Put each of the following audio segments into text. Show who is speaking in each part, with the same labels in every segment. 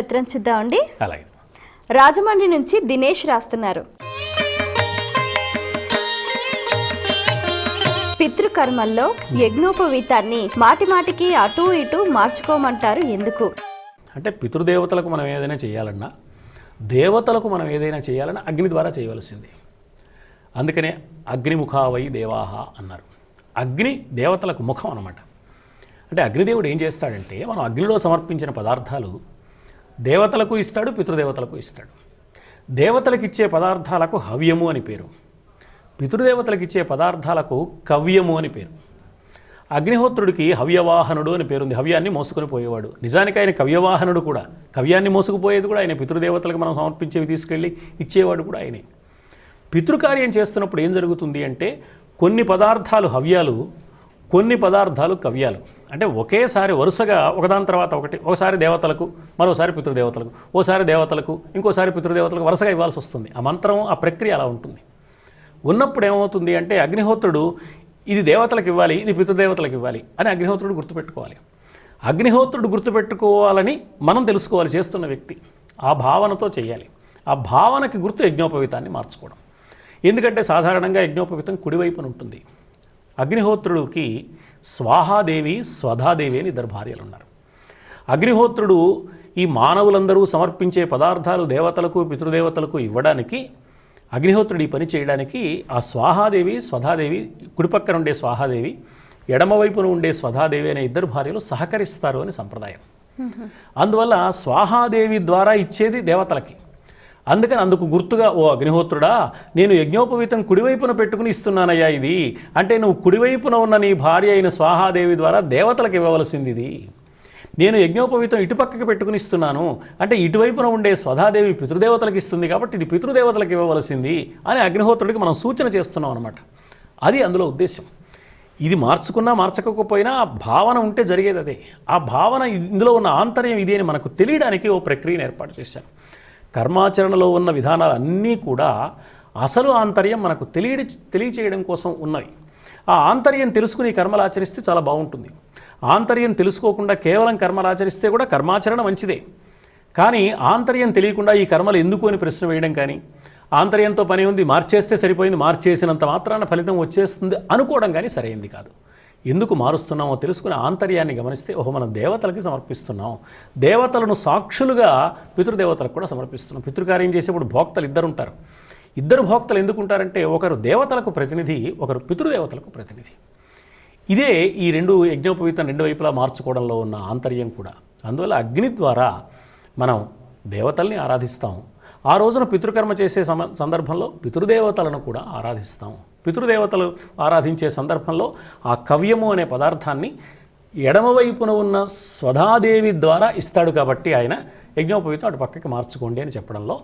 Speaker 1: ఉత్తరం చూద్దామండి.
Speaker 2: అలాగే
Speaker 1: రాజమండ్రి నుంచి దినేష్ రాస్తున్నారు. పితృకర్మల్లో యజ్ఞోపవీతాన్ని మాటి మాటికి అటు ఇటు మార్చుకోమంటారు ఎందుకు?
Speaker 2: అంటే పితృదేవతలకు మనం ఏదైనా చేయాలన్నా, దేవతలకు మనం ఏదైనా చేయాలన్నా అగ్ని ద్వారా చేయవలసింది. అందుకనే అగ్నిముఖావై దేవాహ అన్నారు. అగ్ని దేవతలకు ముఖం అన్నమాట. అంటే అగ్నిదేవుడు ఏం చేస్తాడంటే, మనం అగ్నిలో సమర్పించిన పదార్థాలు దేవతలకు ఇస్తాడు, పితృదేవతలకు ఇస్తాడు. దేవతలకు ఇచ్చే పదార్థాలకు హవ్యము అని పేరు, పితృదేవతలకు ఇచ్చే పదార్థాలకు కవ్యము అని పేరు. అగ్నిహోత్రుడికి హవ్యవాహనుడు అని పేరుంది. హవ్యాన్ని మోసుకొని పోయేవాడు. నిజానికి ఆయన కవ్యవాహనుడు కూడా. కవ్యాన్ని మోసుకుపోయేది కూడా ఆయన. పితృదేవతలకు మనం సమర్పించేవి తీసుకెళ్ళి ఇచ్చేవాడు కూడా ఆయనే. పితృకార్యం చేస్తున్నప్పుడు ఏం జరుగుతుంది అంటే, కొన్ని పదార్థాలు హవ్యాలు, కొన్ని పదార్థాలు కవ్యాలు. అంటే ఒకేసారి వరుసగా ఒకదాని తర్వాత ఒకటి, ఒకసారి దేవతలకు, మరోసారి పితృదేవతలకు, ఓసారి దేవతలకు, ఇంకోసారి పితృదేవతలకు వరుసగా ఇవ్వాల్సి వస్తుంది. ఆ మంత్రం, ఆ ప్రక్రియ అలా ఉంటుంది. ఉన్నప్పుడు ఏమవుతుంది అంటే, అగ్నిహోత్రుడు ఇది దేవతలకు ఇవ్వాలి, ఇది పితృదేవతలకు ఇవ్వాలి అని అగ్నిహోత్రుడు గుర్తుపెట్టుకోవాలి. అగ్నిహోత్రుడు గుర్తుపెట్టుకోవాలని మనం తెలుసుకోవాలి చేస్తున్న వ్యక్తి. ఆ భావనతో చేయాలి. ఆ భావనకి గుర్తు యజ్ఞోపవీతాన్ని మార్చుకోవడం. ఎందుకంటే సాధారణంగా యజ్ఞోపవీతం కుడివైపున ఉంటుంది. అగ్నిహోత్రుడికి స్వాహాదేవి, స్వధాదేవి అని ఇద్దరు భార్యలు ఉన్నారు. అగ్నిహోత్రుడు ఈ మానవులందరూ సమర్పించే పదార్థాలు దేవతలకు, పితృదేవతలకు ఇవ్వడానికి, అగ్నిహోత్రుడు ఈ పని చేయడానికి ఆ స్వాహాదేవి, స్వధాదేవి, కుడిపక్కన ఉండే స్వాహాదేవి, ఎడమవైపున ఉండే స్వధాదేవి అనే ఇద్దరు భార్యలు సహకరిస్తారు అని సంప్రదాయం. అందువల్ల స్వాహాదేవి ద్వారా ఇచ్చేది దేవతలకి. అందుకని అందుకు గుర్తుగా, ఓ అగ్నిహోత్రుడా, నేను యజ్ఞోపవీతం కుడివైపున పెట్టుకుని ఇస్తున్నానయ్యా ఇది అంటే, నువ్వు కుడివైపున ఉన్న నీ భార్య అయిన స్వాహాదేవి ద్వారా దేవతలకు ఇవ్వవలసింది ఇది. నేను యజ్ఞోపవీతం ఇటుపక్కకి పెట్టుకుని ఇస్తున్నాను అంటే, ఇటువైపున ఉండే స్వధాదేవి పితృదేవతలకు ఇస్తుంది కాబట్టి ఇది పితృదేవతలకు ఇవ్వవలసింది అని అగ్నిహోత్రుడికి మనం సూచన చేస్తున్నాం అనమాట. అది అందులో ఉద్దేశం. ఇది మార్చుకున్నా మార్చకపోయినా ఆ భావన ఉంటే జరిగేది అదే. ఆ భావన, ఇందులో ఉన్న ఆంతర్యం ఇది అని మనకు తెలియడానికి ఓ ప్రక్రియను ఏర్పాటు చేశాను. కర్మాచరణలో ఉన్న విధానాలన్నీ కూడా అసలు ఆంతర్యం మనకు తెలియచేయడం కోసం ఉన్నవి. ఆ ఆంతర్యం తెలుసుకుని కర్మలు ఆచరిస్తే చాలా బాగుంటుంది. ఆంతర్యం తెలుసుకోకుండా కేవలం కర్మలు ఆచరిస్తే కూడా కర్మాచరణ మంచిదే, కానీ ఆంతర్యం తెలియకుండా ఈ కర్మలు ఎందుకు అని ప్రశ్న వేయడం కానీ, ఆంతర్యంతో పని ఉంది, మార్చేస్తే సరిపోయింది, మార్చేసినంత మాత్రాన ఫలితం వచ్చేస్తుంది అనుకోవడం కానీ సరైంది కాదు. ఎందుకు మారుస్తున్నామో తెలుసుకుని ఆంతర్యాన్ని గమనిస్తే, ఓహో మనం దేవతలకి సమర్పిస్తున్నాం, దేవతలను సాక్షులుగా పితృదేవతలకు కూడా సమర్పిస్తున్నాం. పితృకార్యం చేసేప్పుడు భోక్తలు ఇద్దరు ఉంటారు. ఇద్దరు భోక్తలు ఎందుకు ఉంటారంటే, ఒకరు దేవతలకు ప్రతినిధి, ఒకరు పితృదేవతలకు ప్రతినిధి. ఇదే ఈ రెండు యజ్ఞోపవీతం రెండు వైపులా మార్చుకోవడంలో ఉన్న ఆంతర్యం కూడా. అందువల్ల అగ్ని ద్వారా మనం దేవతల్ని ఆరాధిస్తాం. ఆ రోజున పితృకర్మ చేసే సందర్భంలో పితృదేవతలను కూడా ఆరాధిస్తాం. పితృదేవతలు ఆరాధించే సందర్భంలో ఆ కవ్యము అనే పదార్థాన్ని ఎడమవైపున ఉన్న స్వధాదేవి ద్వారా ఇస్తాడు కాబట్టి ఆయన యజ్ఞోపవీతం అటు పక్కకి మార్చుకోండి అని చెప్పడంలో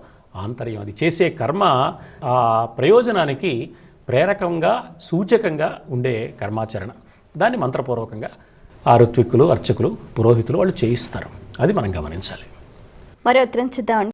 Speaker 2: ఆంతర్యం. అది చేసే కర్మ ఆ ప్రయోజనానికి ప్రేరకంగా, సూచకంగా ఉండే కర్మాచరణ. దాన్ని మంత్రపూర్వకంగా ఆ ఋత్విక్కులు, అర్చకులు, పురోహితులు వాళ్ళు చేయిస్తారు. అది మనం గమనించాలి.
Speaker 1: మరో ఉత్తరం చూద్దాం.